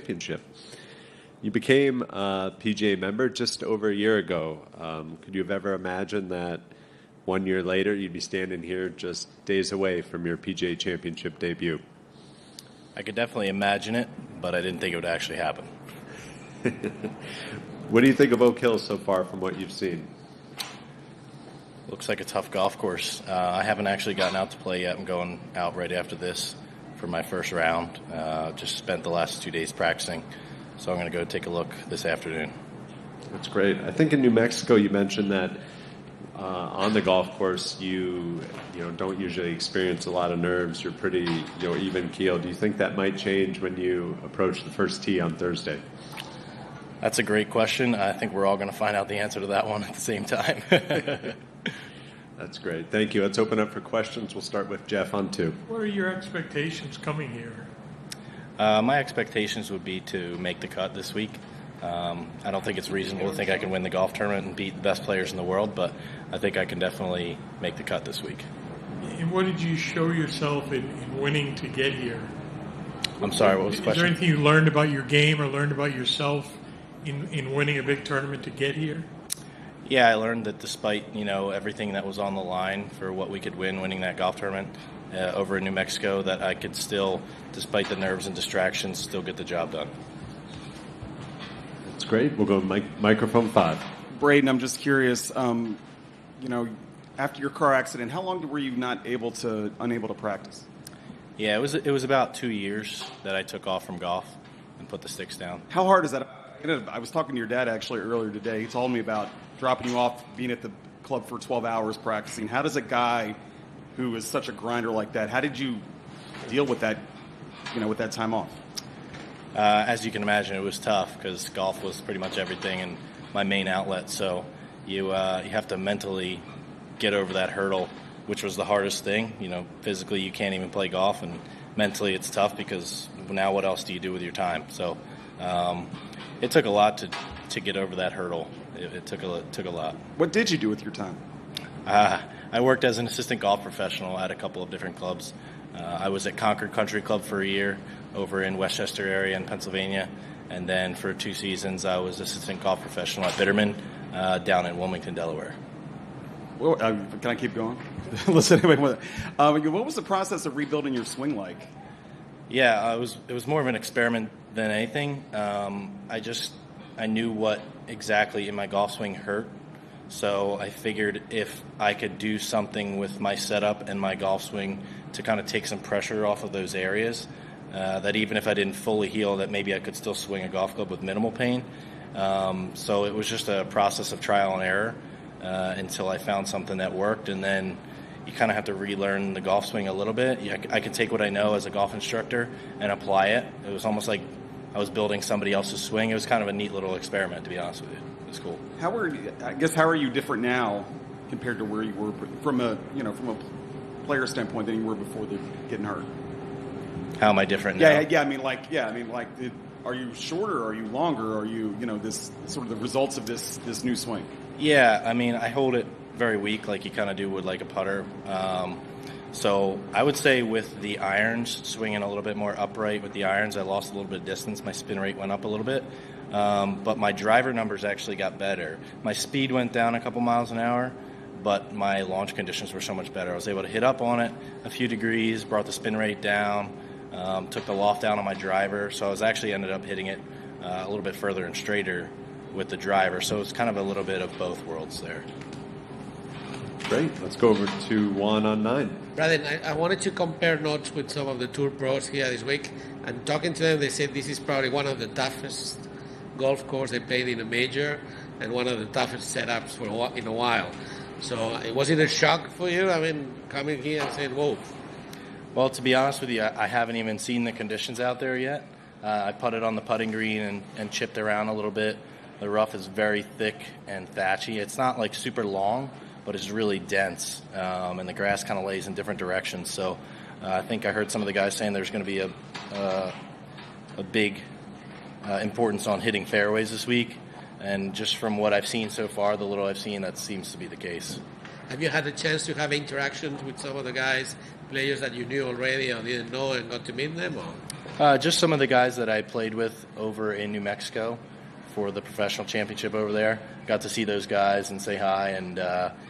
Championship. You became a PGA member just over a year ago. Could you have ever imagined that 1 year later you'd be standing here just days away from your PGA Championship debut? I could definitely imagine it, but I didn't think it would actually happen. What do you think of Oak Hill so far from what you've seen? Looks like a tough golf course. I haven't actually gotten out to play yet. I'm going out right after this for my first round. Just spent the last 2 days practicing, so I'm going to go take a look this afternoon. That's great. I think in New Mexico you mentioned that on the golf course you don't usually experience a lot of nerves. You're pretty even keel. Do you think that might change when you approach the first tee on Thursday? That's a great question. I think we're all going to find out the answer to that one at the same time. That's great. Thank you. Let's open up for questions. We'll start with Jeff on 2. What are your expectations coming here? My expectations would be to make the cut this week. I don't think it's reasonable to think I can win the golf tournament and beat the best players in the world, but I think I can definitely make the cut this week. And what did you show yourself in winning to get here? I'm sorry, what was the question? Is there anything you learned about your game or learned about yourself in winning a big tournament to get here? Yeah, I learned that despite, everything that was on the line for what we could winning that golf tournament over in New Mexico, that I could still, despite the nerves and distractions, still get the job done. That's great. We'll go microphone 5. Braden, I'm just curious, after your car accident, how long were you unable to practice? Yeah, it was about 2 years that I took off from golf and put the sticks down. How hard is that? I was talking to your dad actually earlier today. He told me about dropping you off, being at the club for 12 hours practicing. How does a guy who is such a grinder like that, how did you deal with that, with that time off? As you can imagine, it was tough because golf was pretty much everything and my main outlet. So you have to mentally get over that hurdle, which was the hardest thing. Physically you can't even play golf, and mentally it's tough because now what else do you do with your time? So it took a lot to get over that hurdle. It took a lot. What did you do with your time? I worked as an assistant golf professional at a couple of different clubs. I was at Concord Country Club for a year over in Westchester area in Pennsylvania, and then for 2 seasons I was assistant golf professional at Bitterman down in Wilmington, Delaware. Well, can I keep going? Listen, what was the process of rebuilding your swing like? Yeah, it was more of an experiment than anything. I knew what exactly in my golf swing hurt, so I figured if I could do something with my setup and my golf swing to kind of take some pressure off of those areas, that even if I didn't fully heal, that maybe I could still swing a golf club with minimal pain. So it was just a process of trial and error until I found something that worked, and then you kind of have to relearn the golf swing a little bit. I can take what I know as a golf instructor and apply it. It was almost like I was building somebody else's swing. It was kind of a neat little experiment, to be honest with you. It was cool. How are you different now compared to where you were from a player standpoint than you were before getting hurt? How am I different now? Are you shorter? Are you longer? Are you this sort of the results of this new swing? Yeah, I hold it very weak, like you kind of do with like a putter. So I would say with the irons, swinging a little bit more upright with the irons, I lost a little bit of distance. My spin rate went up a little bit. But my driver numbers actually got better. My speed went down a couple miles an hour, but my launch conditions were so much better. I was able to hit up on it a few degrees, brought the spin rate down, took the loft down on my driver. So I was actually ended up hitting it a little bit further and straighter with the driver. So it's kind of a little bit of both worlds there. Great. Let's go over to Juan on 9. Braden, I wanted to compare notes with some of the tour pros here this week, and talking to them, they said this is probably one of the toughest golf course they played in a major and one of the toughest setups in a while. So was it a shock for you? Coming here and saying, whoa. Well, to be honest with you, I haven't even seen the conditions out there yet. I putted on the putting green and chipped around a little bit. The rough is very thick and thatchy. It's not like super long, but it's really dense, and the grass kind of lays in different directions. So I think I heard some of the guys saying there's going to be a big importance on hitting fairways this week. And just from what I've seen so far, the little I've seen, that seems to be the case. Have you had a chance to have interactions with some of the guys, players that you knew already or didn't know, and got to meet them? Or? Just some of the guys that I played with over in New Mexico for the professional championship over there. Got to see those guys and say hi and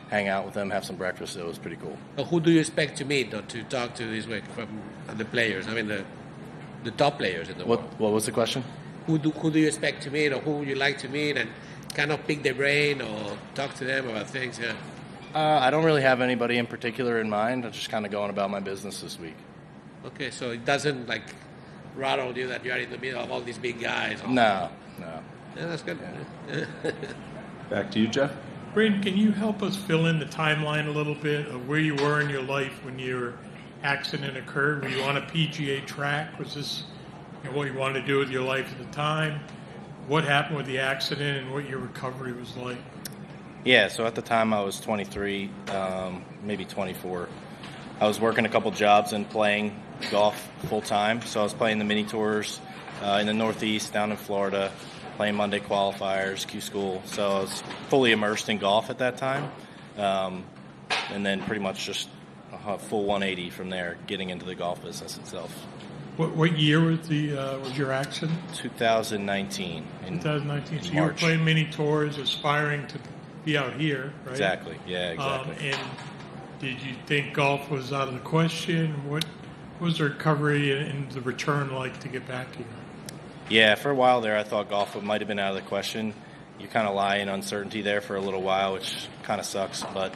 hang out with them, have some breakfast. It was pretty cool. So who do you expect to meet or to talk to this week from the players? I mean, the top players in the world. What was the question? Who do you expect to meet, or who would you like to meet, and kind of pick their brain or talk to them about things? Yeah. I don't really have anybody in particular in mind. I'm just kind of going about my business this week. Okay, so it doesn't rattle you that you are in the middle of all these big guys. No. Yeah, that's good. Yeah. Back to you, Jeff. Braden, can you help us fill in the timeline a little bit of where you were in your life when your accident occurred? Were you on a PGA track? Was this what you wanted to do with your life at the time? What happened with the accident and what your recovery was like? Yeah, so at the time I was 23, maybe 24. I was working a couple jobs and playing golf full time. So I was playing the mini tours in the Northeast, down in Florida, playing Monday qualifiers, Q School. So I was fully immersed in golf at that time. And then pretty much just a full 180 from there, getting into the golf business itself. What year was your accident? 2019. 2019. So March. you were playing mini tours, aspiring to be out here, right? Exactly. Yeah, exactly. And did you think golf was out of the question? What was the recovery and the return like to get back here? Yeah, for a while there, I thought golf might have been out of the question. You kind of lie in uncertainty there for a little while, which kind of sucks. But,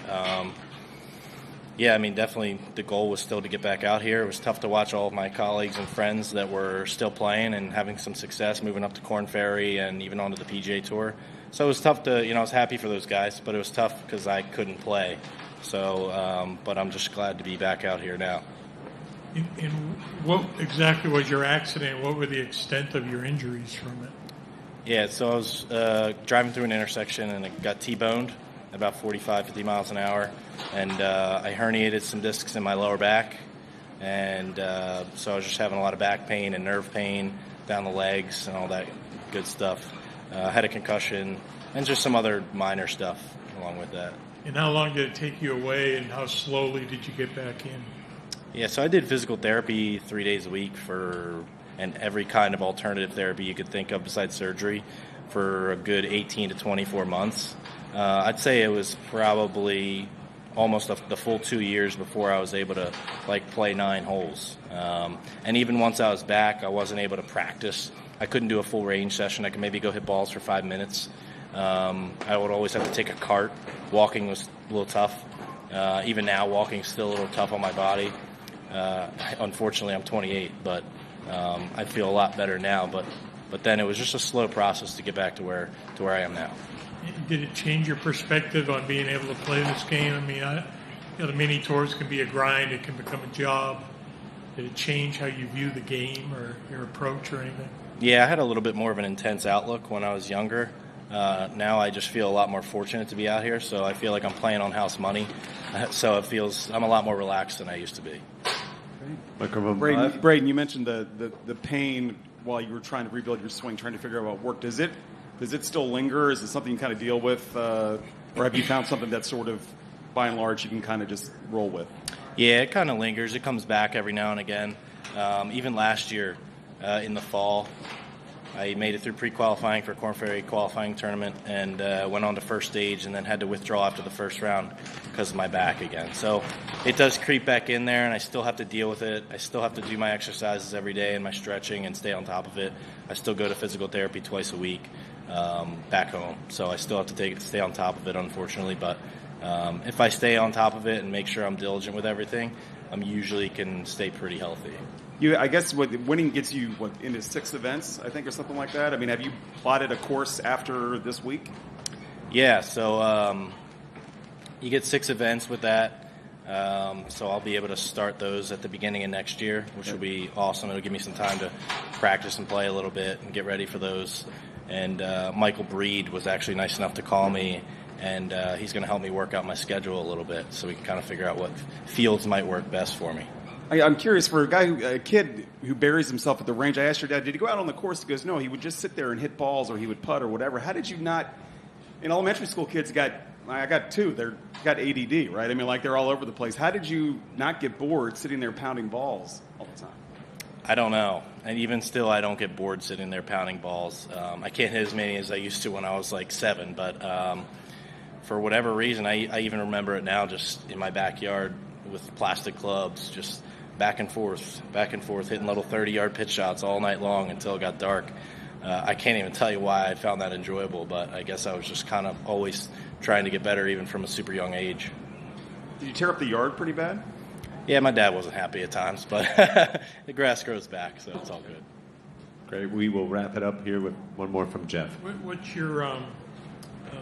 yeah, I mean, definitely the goal was still to get back out here. It was tough to watch all of my colleagues and friends that were still playing and having some success, moving up to Korn Ferry and even onto the PGA Tour. So it was tough to, I was happy for those guys, but it was tough because I couldn't play. So, but I'm just glad to be back out here now. And what exactly was your accident? What were the extent of your injuries from it? Yeah, so I was driving through an intersection and I got T-boned about 45, 50 miles an hour. And I herniated some discs in my lower back. And so I was just having a lot of back pain and nerve pain down the legs and all that good stuff. Had a concussion and just some other minor stuff along with that. And how long did it take you away, and how slowly did you get back in? Yeah, so I did physical therapy 3 days a week and every kind of alternative therapy you could think of besides surgery for a good 18 to 24 months. I'd say it was probably almost the full 2 years before I was able to play 9 holes. And even once I was back, I wasn't able to practice. I couldn't do a full range session. I could maybe go hit balls for 5 minutes. I would always have to take a cart. Walking was a little tough. Even now, walking's still a little tough on my body. Unfortunately, I'm 28, but I feel a lot better now. But then it was just a slow process to get back to where I am now. Did it change your perspective on being able to play this game? I mean, the mini tours can be a grind. It can become a job. Did it change how you view the game or your approach or anything? Yeah, I had a little bit more of an intense outlook when I was younger. Now I just feel a lot more fortunate to be out here, so I feel like I'm playing on house money. So I'm a lot more relaxed than I used to be. Braden, you mentioned the pain while you were trying to rebuild your swing, trying to figure out what worked. Does it still linger? Is it something you kind of deal with, or have you found something that sort of, by and large, you can kind of just roll with? Yeah, it kind of lingers. It comes back every now and again. Even last year in the fall, I made it through pre-qualifying for Korn Ferry qualifying tournament and went on to first stage and then had to withdraw after the first round because of my back again. So it does creep back in there, and I still have to deal with it. I still have to do my exercises every day and my stretching and stay on top of it. I still go to physical therapy twice a week back home. So I still have to stay on top of it, unfortunately. But if I stay on top of it and make sure I'm diligent with everything, I usually can stay pretty healthy. I guess winning gets you into 6 events, I think, or something like that. I mean, have you plotted a course after this week? Yeah, so you get 6 events with that. So I'll be able to start those at the beginning of next year, which will be awesome. It'll give me some time to practice and play a little bit and get ready for those. And Michael Breed was actually nice enough to call me, and he's going to help me work out my schedule a little bit so we can kind of figure out what fields might work best for me. I'm curious, for a kid who buries himself at the range, I asked your dad, did he go out on the course? He goes, no, he would just sit there and hit balls, or he would putt or whatever. How did you not, in elementary school, kids I got 2, they're got ADD, right? I mean, they're all over the place. How did you not get bored sitting there pounding balls all the time? I don't know. And even still, I don't get bored sitting there pounding balls. I can't hit as many as I used to when I was like 7, but for whatever reason, I even remember it now just in my backyard with plastic clubs, just back and forth, hitting little 30-yard pitch shots all night long until it got dark. I can't even tell you why I found that enjoyable, but I guess I was just kind of always trying to get better even from a super young age. Did you tear up the yard pretty bad? Yeah, my dad wasn't happy at times, but the grass grows back, so it's all good. Great. We will wrap it up here with one more from Jeff. What's your the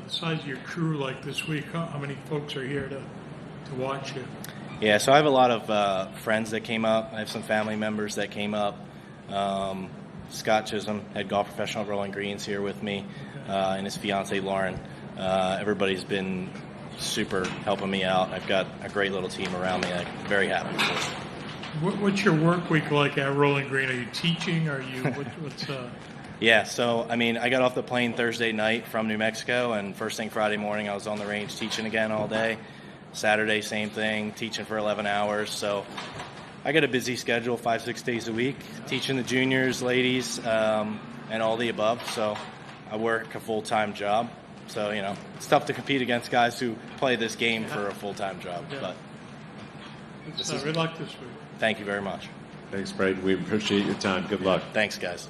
size of your crew like this week? How many folks are here to watch you? Yeah, so I have a lot of friends that came up. I have some family members that came up. Scott Chisholm, head golf professional at Rolling Greens, here with me, and his fiancee Lauren. Everybody's been super helping me out. I've got a great little team around me. I'm very happy with. What's your work week like at Rolling Green? Are you teaching? Are you what's Yeah, so I mean, I got off the plane Thursday night from New Mexico, and first thing Friday morning, I was on the range teaching again all day. Saturday, same thing, teaching for 11 hours. So I got a busy schedule, 5-6 days a week, teaching the juniors, ladies, and all the above. So I work a full-time job. So, you know, it's tough to compete against guys who play this game for a full-time job. Yeah. But good luck this week. Thank you very much. Thanks, Braden. We appreciate your time. Good luck. Thanks, guys.